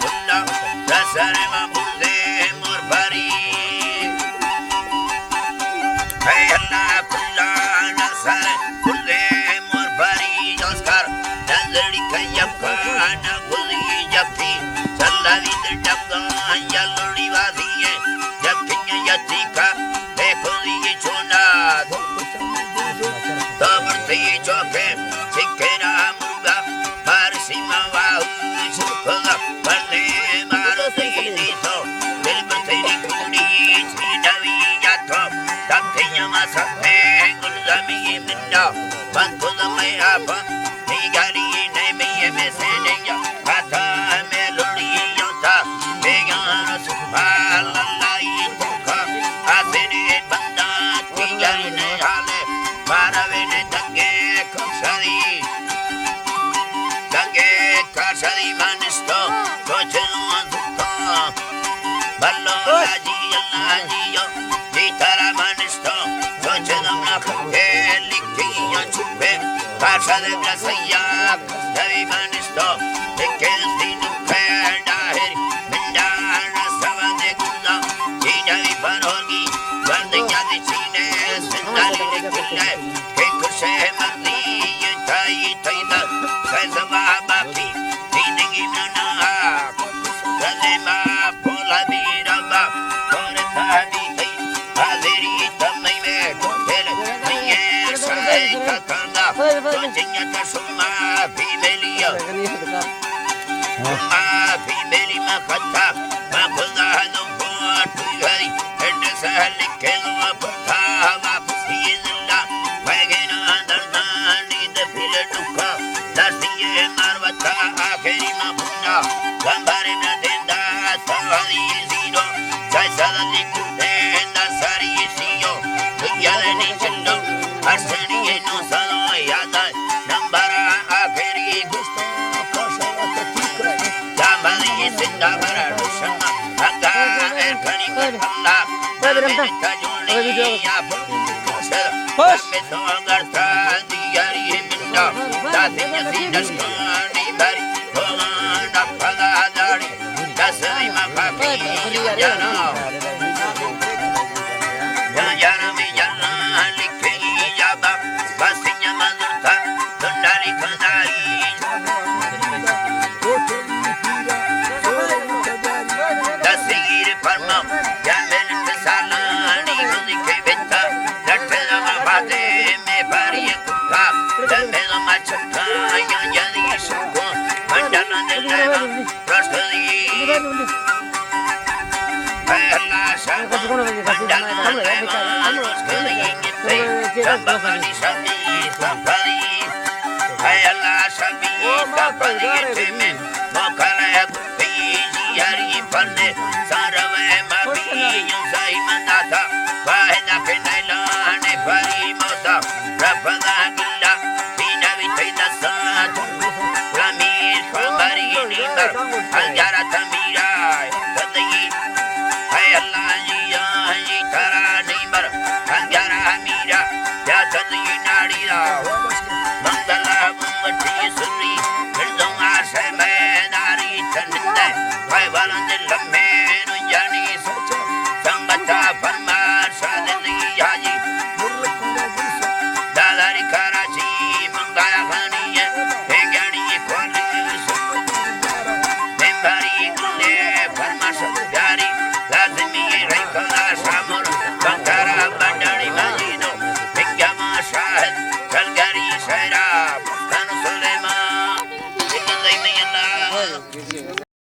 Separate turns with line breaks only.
kulla dasare ma bulle morbari hey Allah kulla dasare bulle morbari joskar nazari kayapka na guli japti sallavi dabga yaluri vadiye japtinya yatika dekoli chona tamarti choke sikera muga parsima vahu chukala parne marti dito dilbati kuni chidavi yato taptinya masate gulami minna bankula mai apa nigari nei me meseneya kata melodi yota begana subhanallah tuka asene banda nigari nei hale maravene tange kasari manisto kochenu anzuka ballo laji yo ditara manisto kochenu nakhe likiya chupe kasade brasaya kasari manisto ekelstinu pedahir mindara savade gulla chinavi panorgi gardinya di chine sendali nikille ke kushe mardi tai taida kaisama baki dingi nana kalema pola diraba korta di haziri tamai me kotel maye sai kakanda tojinya kasuma bimeliya bimeli makata makuda no portu gari ende sahli kelo apta va pusinda magena darnani de piletuka dartiye marvata akeri mapuna gambare na denda savali zino sai sadali kutenda sari siyo tugyale ni chendo arsani no salo yada nambara akeri gusto kosa katikra gambare sinda bara rushana anga erkani kalla badram tajuni ya Push! Garta diari minda datinya sidaskani bari komanda pagadari dasari makaki jana jana mi jana likhi jaba basinya mazurta dundari kadari dasir parma yamen salani mulike betta latela mabade me bariye kuka latela machka yani shuko mandana della rastali Allah shaka mandana della rastali ngite sabani shabi sabani Allah shabi sabani ngite mokala yapi yari pande sarave mabi yusai mandata vahna kenaila ne pari mota rapada gilla pina vitida sa ramir khabari nimbar aljara tam